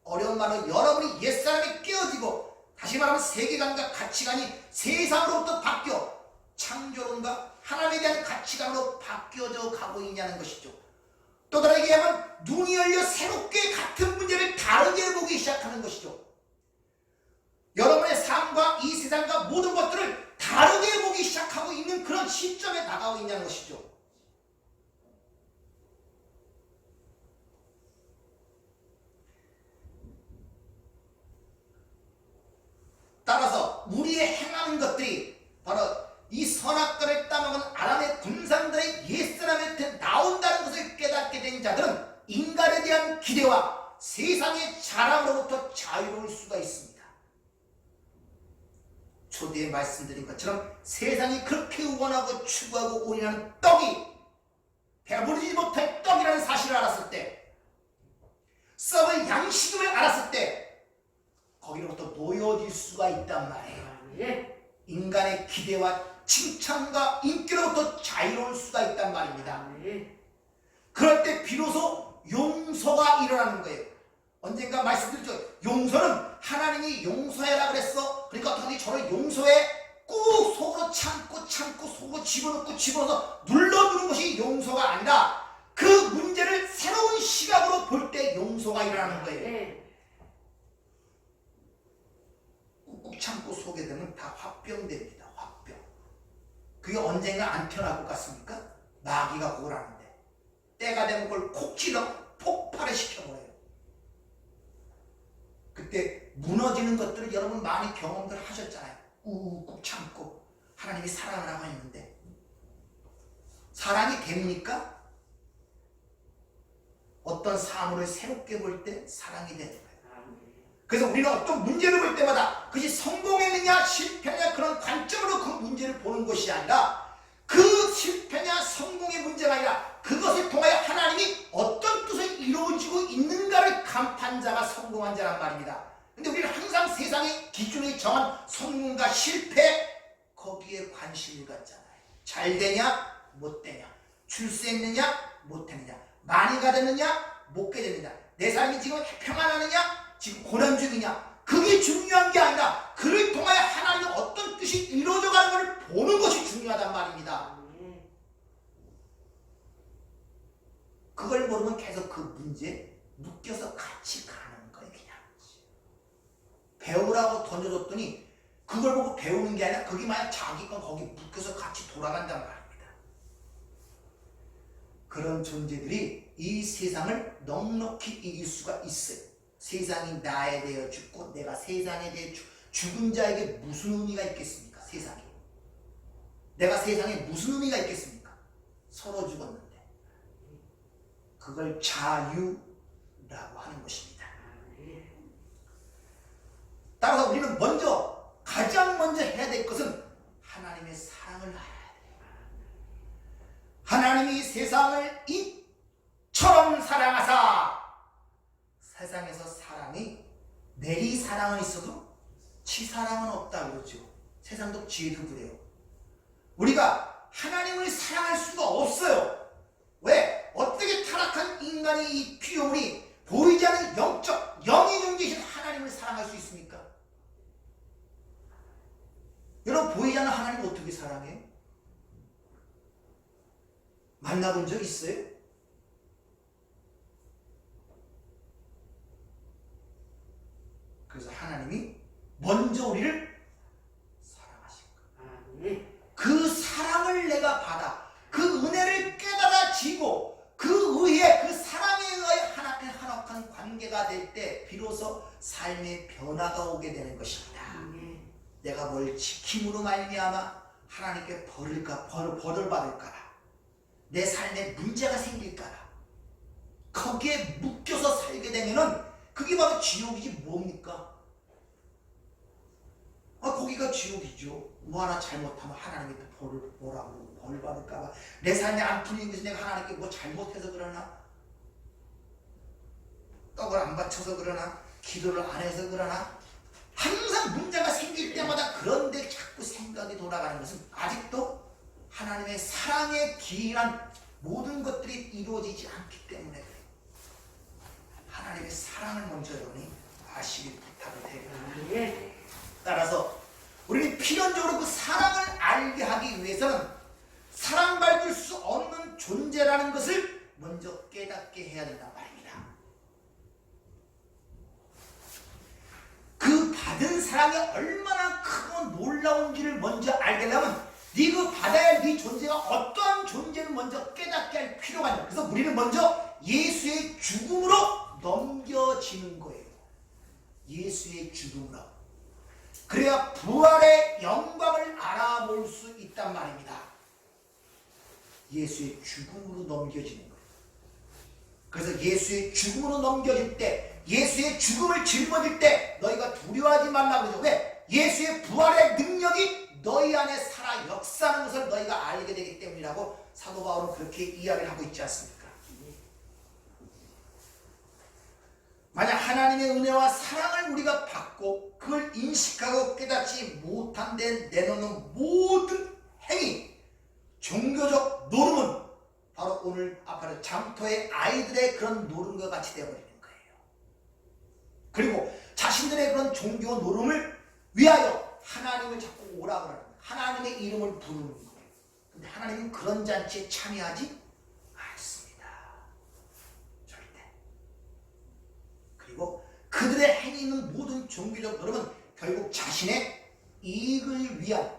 어려운 말로 여러분이 옛사람이 깨어지고 다시 말하면 세계관과 가치관이 세상으로부터 바뀌어 창조론과 하나님에 대한 가치관으로 바뀌어져 가고 있냐는 것이죠. 또 다르게 얘기하면 눈이 열려 새롭게 같은 문제를 다르게 보기 시작하는 것이죠. 여러분의 삶과 이 세상과 모든 것들을 다르게 보기 시작하고 있는 그런 시점에 나가고 있냐는 것이죠. 따라서 우리의 행하는 것들이 바로 이 선악과를 따먹은 아람의 군상들의 옛사람한테 나온다는 것을 깨닫게 된 자들은 인간에 대한 기대와 세상의 자랑으로부터 자유로울 수가 있습니다. 초대에 말씀드린 것처럼 세상이 그렇게 원하고 추구하고 올인하는 떡이 배부르지 못할 떡이라는 사실을 알았을 때, 썩을 양식임을 알았을 때 거기로부터 놓여질 수가 있단 말이에요. 인간의 기대와 칭찬과 인기로부터 자유로울 수가 있단 말입니다. 그럴 때 비로소 용서가 일어나는 거예요. 언젠가 말씀드렸죠. 용서는 하나님이 용서해라 그랬어. 그러니까 어떻게 저를 용서해? 꾹 속으로 참고 속으로 집어넣고 눌러두는 것이 용서가 아니라 그 문제를 새로운 시각으로 볼 때 용서가 일어나는 거예요. 꾹꾹 참고 속에 되면 다 화병됩니다. 화병. 그게 언젠가 안 태어날 것 같습니까? 마귀가 그걸 하는데 때가 되면 그걸 콕 찔러 폭발을 시켜버려요. 그때 무너지는 것들을 여러분 많이 경험들 하셨잖아요. 꾹꾹 참고 하나님이 사랑을 하고 있는데 사랑이 됩니까? 어떤 사물을 새롭게 볼 때 사랑이 되는 거예요. 그래서 우리는 어떤 문제를 볼 때마다 그것이 성공했느냐 실패냐 그런 관점으로 그 문제를 보는 것이 아니라 그 실패냐 성공의 문제가 아니라 그것을 통하여 하나님이 어떤 뜻을 이루어지고 있는가를 감탄 자가 성공한 자란 말입니다. 근데 우리는 항상 세상의 기준이 정한 성공과 실패 거기에 관심을 갖잖아요. 잘 되냐 못 되냐, 출세했느냐 못 했느냐, 많이 가졌느냐 못 가졌느냐, 내 삶이 지금 평안하느냐 지금 고난 중이냐, 그게 중요한 게 아니라 그를 통하여 하나님의 어떤 뜻이 이루어져가는 것을 보는 것이 중요하단 말입니다. 그걸 모르면 계속 그 문제에 묶여서 같이 가는 거예요. 그냥 배우라고 던져줬더니 그걸 보고 배우는 게 아니라 그게 만약 자기 건 거기 묶여서 같이 돌아간단 말입니다. 그런 존재들이 이 세상을 넉넉히 이길 수가 있어요. 세상이 나에 대해 죽고 내가 세상에 대해 죽은 자에게 무슨 의미가 있겠습니까? 세상에 내가 세상에 무슨 의미가 있겠습니까? 서로 죽었는데 그걸 자유라고 하는 것입니다. 따라서 우리는 가장 먼저 해야 될 것은 하나님의 사랑을 알아야 돼요. 하나님이 세상을 이처럼 사랑하사, 세상에서 사랑이 내리 사랑은 있어도 지 사랑은 없다 그러죠. 세상도 지혜도 그래요. 우리가 하나님을 사랑할 수가 없어요. 왜? 어떻게 타락한 인간이 이 피조물이 보이지 않는 영적 영의 존재이신 하나님을 사랑할 수 있습니까? 여러분 보이지 않는 하나님을 어떻게 사랑해요? 만나본 적 있어요? 그래서 하나님이 먼저 우리를 사랑하신 거예요. 그 사랑을 내가 받아 그 은혜를 깨달아지고 그 의에 그 사랑에 의하여 하나님의 한옥한 관계가 될 때 비로소 삶의 변화가 오게 되는 것입니다. 내가 뭘 지킴으로 말미암아 하나님께 벌을 받을까봐, 내 삶에 문제가 생길까봐 거기에 묶여서 살게 되면은 그게 바로 지옥이지 뭡니까? 거기가 지옥이죠. 뭐 하나 잘못하면 하나님께 벌 받을까봐, 내 삶에 안 풀리는 것이 내가 하나님께 뭐 잘못해서 그러나, 떡을 안 바쳐서 그러나, 기도를 안 해서 그러나, 항상 문제가 생길 때마다 그런데 자꾸 생각이 돌아가는 것은 아직도 하나님의 사랑에 기인한 모든 것들이 이루어지지 않기 때문에 그래요. 하나님의 사랑을 먼저 여러분이 아시길 부탁을 드립니다. 따라서 우리는 필연적으로 그 사랑을 알게 하기 위해서는 사랑받을 수 없는 존재라는 것을 먼저 깨닫게 해야 된단 말입니다. 그 받은 사랑이 얼마나 크고 놀라운지를 먼저 알려면 네가 받아야 할 네 존재가 어떠한 존재를 먼저 깨닫게 할 필요가 있다. 그래서 우리는 먼저 예수의 죽음으로 넘겨지는 거예요. 예수의 죽음으로. 그래야 부활의 영광을 알아볼 수 있단 말입니다. 예수의 죽음으로 넘겨지는 거예요. 그래서 예수의 죽음으로 넘겨질 때, 예수의 죽음을 짊어질 때 너희가 두려워하지 말라고 그러죠. 왜? 예수의 부활의 능력이 너희 안에 살아 역사하는 것을 너희가 알게 되기 때문이라고 사도 바울은 그렇게 이야기를 하고 있지 않습니까? 만약 하나님의 은혜와 사랑을 우리가 받고 그걸 인식하고 깨닫지 못한 데 내놓는 모든 행위, 종교적 노름은 바로 오늘 아까 장터의 아이들의 그런 노름과 같이 되어버리는 거예요. 그리고 자신들의 그런 종교 노름을 위하여 하나님을 자꾸 오라 그러는 거예요. 하나님의 이름을 부르는 거예요. 근데 하나님은 그런 잔치에 참여하지 않습니다. 절대. 그리고 그들의 행위는 모든 종교적 노름은 결국 자신의 이익을 위한,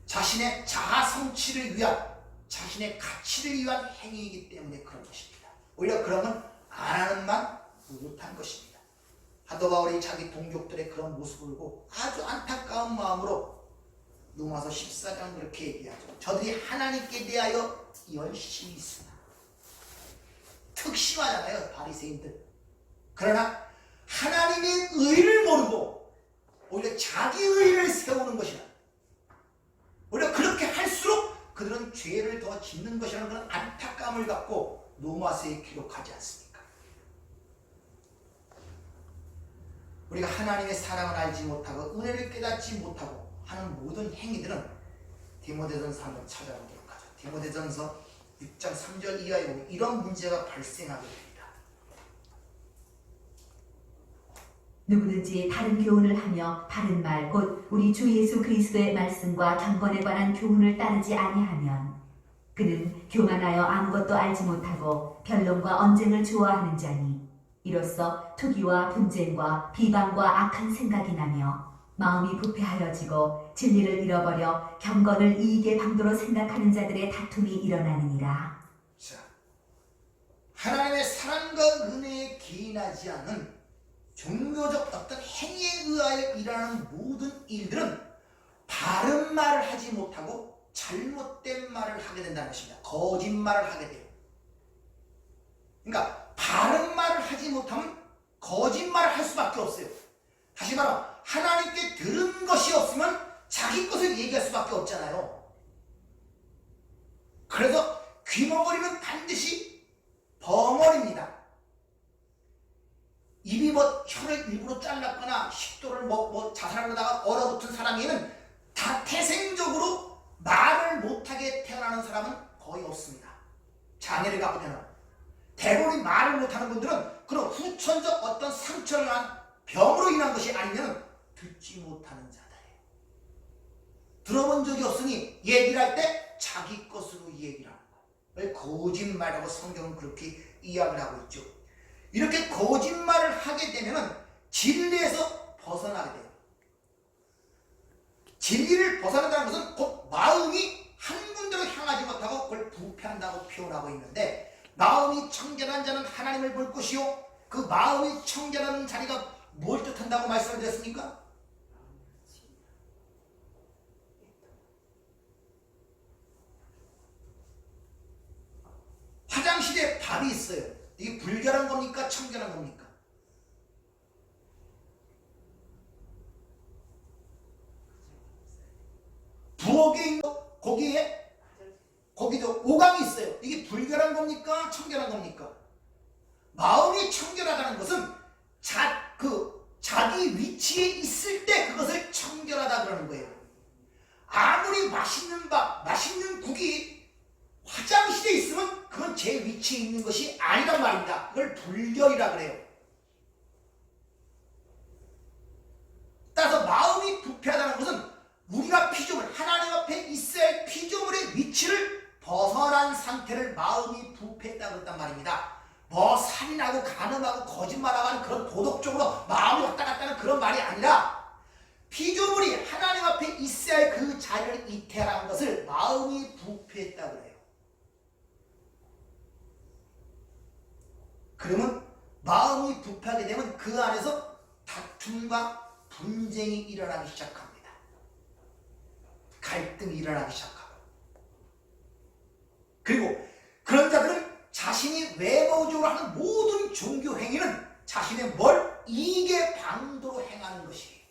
자신의 자아 성취를 위한, 자신의 가치를 위한 행위이기 때문에 그런 것입니다. 오히려 그러면 안 하는 만 못한 것입니다. 사도 바울이 자기 동족들의 그런 모습을 보고 아주 안타까운 마음으로 로마서 14장 이렇게 얘기하죠. 저들이 하나님께 대하여 열심히 있으나, 특심하잖아요 바리새인들. 그러나 하나님의 의를 모르고 오히려 자기 의를 세우는 것이라, 오히려 그렇게 할수록 그들은 죄를 더 짓는 것이라는 그런 안타까움을 갖고 로마서에 기록하지 않습니까? 우리가 하나님의 사랑을 알지 못하고 은혜를 깨닫지 못하고 하는 모든 행위들은 디모데전서 한번 찾아보도록 하죠. 디모데전서 6장 3절 이하에 보면 이런 문제가 발생하게 됩니다. 누구든지 다른 교훈을 하며 바른 말 곧 우리 주 예수 그리스도의 말씀과 경건에 관한 교훈을 따르지 아니하면 그는 교만하여 아무것도 알지 못하고 변론과 언쟁을 좋아하는 자니 이로써 투기와 분쟁과 비방과 악한 생각이 나며 마음이 부패하여지고 진리를 잃어버려 경건을 이익의 방도로 생각하는 자들의 다툼이 일어나느니라. 자, 하나님의 사랑과 은혜에 기인하지 않은 종교적 어떤 행위에 의하여 일어나는 모든 일들은 바른 말을 하지 못하고 잘못된 말을 하게 된다는 것입니다. 거짓말을 하게 돼요. 그러니까 바른 말을 하지 못하면 거짓말을 할 수밖에 없어요. 다시 말하면 하나님께 들은 것이 없으면 자기 것을 얘기할 수밖에 없잖아요. 그래서 귀머거리는 반드시 벙어리입니다. 입이 혀를 일부러 잘랐거나 식도를 자살하려다가 얼어붙은 사람에게는 다 태생적으로 말을 못하게 태어나는 사람은 거의 없습니다. 장애를 갖고 태어나는. 대부분 말을 못하는 분들은 그런 후천적 어떤 상처를 한 병으로 인한 것이 아니면 듣지 못하는 자들이에요. 들어본 적이 없으니 얘기를 할 때 자기 것으로 얘기를 하는 거예요. 거짓말이라고 성경은 그렇게 이야기를 하고 있죠. 이렇게 거짓말을 하게 되면 진리에서 벗어나게 돼요. 진리를 벗어난다는 것은 곧 마음이 한 군데로 향하지 못하고 그걸 부패한다고 표현하고 있는데, 마음이 청결한 자는 하나님을 볼 것이요 그 마음이 청결한 자리가 뭘 뜻한다고 말씀을 드렸습니까? 답이 있어요. 이게 불결한 겁니까? 청결한 겁니까? 부엌에 있는 거기도 오감이 있어요. 이게 불결한 겁니까? 청결한 겁니까? 마음이 청결하다는 것은 자기 위치에 있을 때 그것을 청결하다 그러는 거예요. 아무리 맛있는 밥, 맛있는 국이 화장실에 있으면 그건 제 위치에 있는 것이 아니란 말입니다. 그걸 불결이라 그래요. 따라서 마음이 부패하다는 것은 우리가 피조물, 하나님 앞에 있어야 할 피조물의 위치를 벗어난 상태를 마음이 부패했다 그랬단 말입니다. 뭐 살인하고 간음하고 거짓말하고 하는 그런 도덕적으로 마음이 왔다 갔다 하는 그런 말이 아니라 피조물이 하나님 앞에 있어야 할 그 자리를 이태하는 것을 마음이 부패했다 그래요. 그러면 마음이 부패하게 되면 그 안에서 다툼과 분쟁이 일어나기 시작합니다. 갈등이 일어나기 시작하고, 그리고 그런 자들은 자신이 외모적으로 하는 모든 종교 행위는 자신의 이익의 방도로 행하는 것이에요.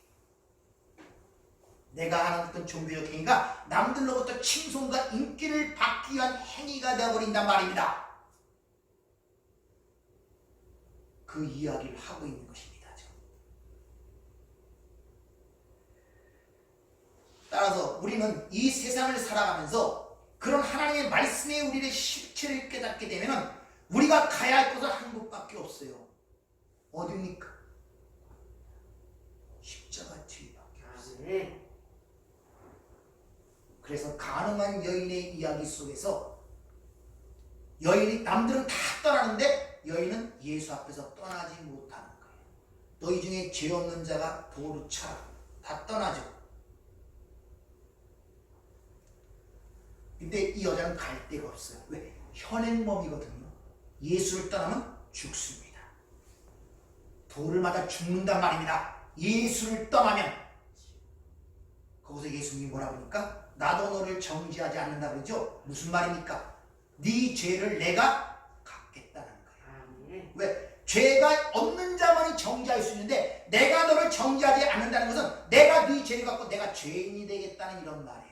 내가 하는 어떤 종교적 행위가 남들로부터 칭송과 인기를 받기 위한 행위가 되어버린단 말입니다. 그 이야기를 하고 있는 것입니다. 따라서 우리는 이 세상을 살아가면서 그런 하나님의 말씀에 우리의 실체를 깨닫게 되면 우리가 가야 할 곳은 한 곳밖에 없어요. 어디입니까? 십자가 뒤밖에 없어요. 그래서 가늠한 여인의 이야기 속에서 여인이 남들은 다 떠나는데 여인은 예수 앞에서 떠나지 못하는 거예요. 너희 중에 죄 없는 자가 돌을 쳐라. 다 떠나죠. 근데 이 여자는 갈 데가 없어요. 왜? 현행범이거든요. 예수를 떠나면 죽습니다. 돌을 맞아 죽는단 말입니다. 예수를 떠나면. 거기서 예수님이 뭐라고 하니까? 나도 너를 정죄하지 않는다 그러죠? 무슨 말입니까? 네 죄를 내가 갚겠다는 거예요. 왜? 죄가 없는 자만이 정죄할 수 있는데 내가 너를 정죄하지 않는다는 것은 내가 네 죄를 갖고 내가 죄인이 되겠다는 이런 말이에요.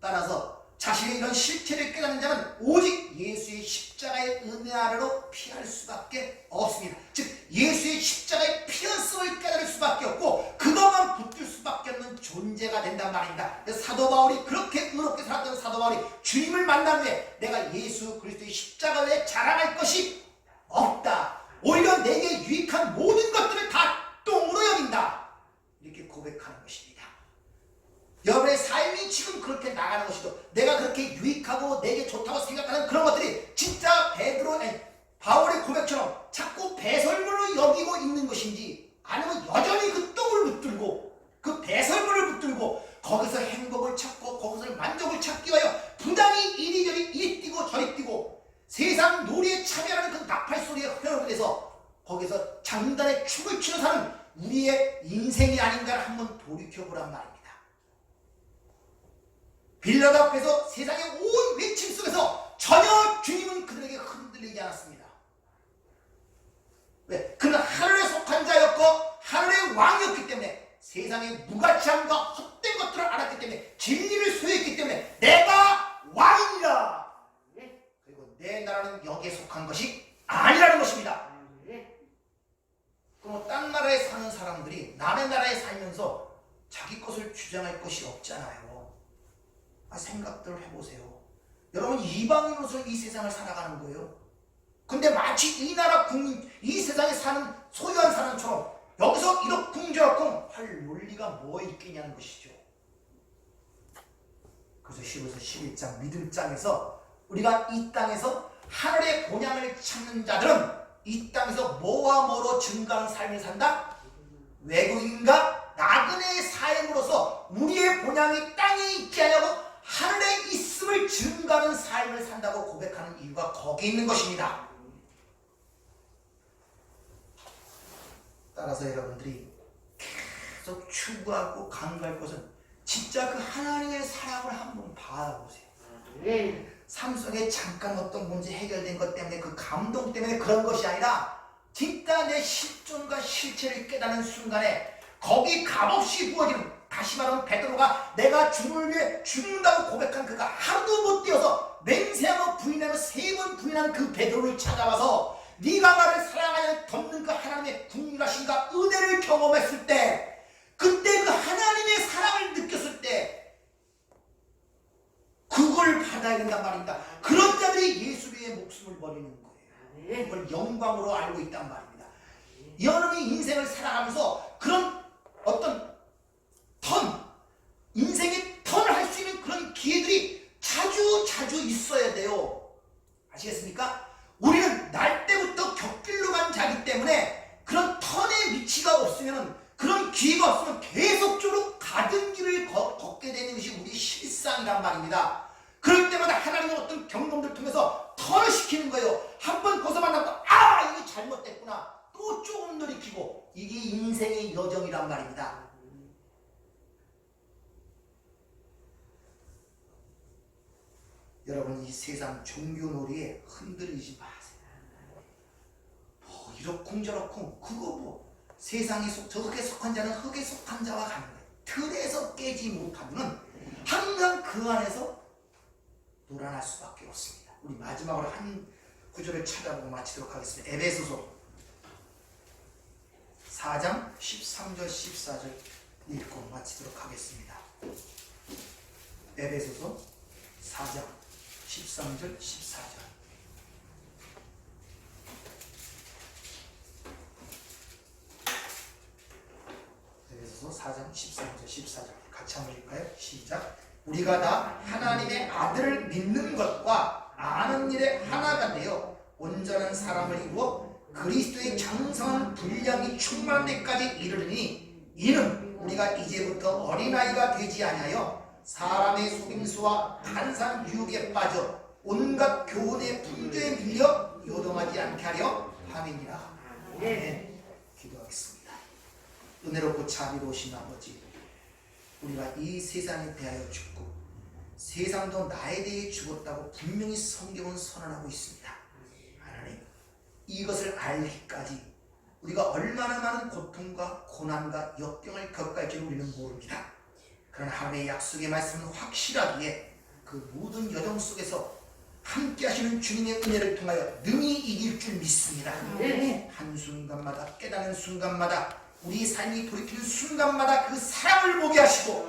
따라서 자신의 이런 실체를 깨닫는 자는 오직 예수의 십자가의 은혜 아래로 피할 수밖에 없습니다. 즉 예수의 십자가의 피었음을 깨달을 수밖에 없고 그것만 붙들 수밖에 없는 존재가 된단 말입니다. 사도 바울이 그렇게 의롭게 살았던 사도 바울이 주님을 만난 후에 내가 예수 그리스도의 십자가 외에 자랑할 것이 없다. 오히려 내게 유익한 모든 것들을 다 똥으로 여긴다. 이렇게 고백하는 것입니다. 여러분의 삶이 지금 그렇게 나가는 것이죠. 내가 그렇게 유익하고 내게 좋다고 생각하는 그런 것들이 진짜 바울의 고백처럼 자꾸 배설물로 여기고 있는 것인지 아니면 여전히 그 똥을 붙들고 그 배설물을 붙들고 거기서 행복을 찾고 거기서 만족을 찾기 위하여 부단히 이리저리 이리 뛰고 저리 뛰고 세상 놀이에 참여하는 그 나팔 소리에 흐르면서 거기서 장단에 춤을 추는 사는 우리의 인생이 아닌가를 한번 돌이켜보란 말입니다. 빌라도 앞에서 세상의 온 외침 속에서 전혀 주님은 그들에게 흔들리지 않았습니다. 왜? 그는 하늘에 속한 자였고 하늘의 왕이었기 때문에 세상의 무가치함과 헛된 것들을 알았기 때문에 진리를 소유했기 때문에 내가 왕이라. 그리고 내 나라는 여기에 속한 것이 아니라는 것입니다. 그럼 딴 나라에 사는 사람들이 남의 나라에 살면서 자기 것을 주장할 것이 없잖아요. 생각들을 해보세요. 여러분 이방인으로서 이 세상을 살아가는 거예요. 근데 마치 이 나라 국민, 이 세상에 사는 소유한 사람처럼 여기서 이러쿵저러쿵 할 논리가 뭐에 있겠냐는 것이죠. 그래서 히브리서 11장 믿음장에서 우리가 이 땅에서 하늘의 본향을 찾는 자들은 이 땅에서 뭐와 뭐로 증가하는 삶을 산다? 외국인과 나그네의 삶으로서 우리의 본향이 땅에 있지 않냐고 하늘에 있음을 증가하는 삶을 산다고 고백하는 이유가 거기에 있는 것입니다. 따라서 여러분들이 계속 추구하고 강구할 것은 진짜 그 하나님의 사랑을 한번 바라보세요. 삶 속에 잠깐 어떤 문제 해결된 것 때문에 그 감동 때문에 그런 것이 아니라 진짜 내 실존과 실체를 깨닫는 순간에 거기 값없이 부어지는, 다시 말하면 베드로가 내가 주를 위해 죽는다고 고백한 그가 하루도 못 뛰어서 맹세하고 부인하며 3번 부인한 그 베드로를 찾아와서 네가 나를 사랑하여 덮는 그 하나님의 궁휼하심과 은혜를 경험했을 때, 그때 그 하나님의 사랑을 느꼈을 때 그걸 받아야 된단 말입니다. 그런 자들이 예수 위해 목숨을 버리는 거예요. 그걸 영광으로 알고 있단 말입니다. 여러분이 인생을 살아가면서 그런 어떤 인생의 턴을 할 수 있는 그런 기회들이 자주 있어야 돼요. 아시겠습니까? 우리는 날 때부터 곁길로 간 자기 때문에 그런 턴의 위치가 없으면, 그런 기회가 없으면 계속적으로 가던 길을 걷게 되는 것이 우리 실상이란 말입니다. 그럴 때마다 하나님은 어떤 경험들을 통해서 턴을 시키는 거예요. 한 번 벗어만나고 이게 잘못됐구나, 또 조금 돌이키고, 이게 인생의 여정이란 말입니다. 여러분, 이 세상 종교놀이에 흔들리지 마세요. 이렇쿵 저렇쿵, 그거 세상에 저 흙에 속한 자는 흙에 속한 자와 같은 거예요. 틀에서 깨지 못하면 항상 그 안에서 놀아날 수밖에 없습니다. 우리 마지막으로 한 구절을 찾아보고 마치도록 하겠습니다. 에베소서 4장 13절 14절 읽고 마치도록 하겠습니다. 에베소서 4장 13절 14절. 에베소서 4장 13절 14절 같이 한번 읽을까요? 시작. 우리가 다 하나님의 아들을 믿는 것과 아는 일에 하나가 되어 온전한 사람을 이루어 그리스도의 장성한 분량이 충만한 데까지 이르르니, 이는 우리가 이제부터 어린아이가 되지 아니하여 사람의 속임수와 간사한 유혹에 빠져 온갖 교훈의 풍조에 밀려 요동하지 않게 하려 함이니라. 아멘. 기도하겠습니다. 은혜롭고 자비로우신 아버지, 우리가 이 세상에 대하여 죽고 세상도 나에 대해 죽었다고 분명히 성경은 선언하고 있습니다. 하나님, 이것을 알기까지 우리가 얼마나 많은 고통과 고난과 역경을 겪어야 할지 우리는 모릅니다. 그러나 하나님의 약속의 말씀은 확실하기에 그 모든 여정 속에서 함께 하시는 주님의 은혜를 통하여 능히 이길 줄 믿습니다. 한순간마다 깨닫는 순간마다 우리 삶이 돌이키는 순간마다 그 사랑을 보게 하시고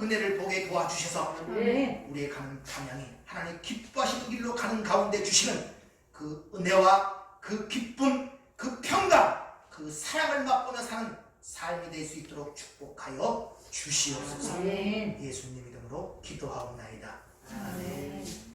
은혜를 보게 도와주셔서 우리의 가는 방향이 하나님 기뻐하시는 길로 가는 가운데 주시는 그 은혜와 그 기쁨, 그 평강, 그 사랑을 맛보며 사는 삶이 될 수 있도록 축복하여 주시옵소서. 예수님 이름으로 기도하옵나이다. 아멘.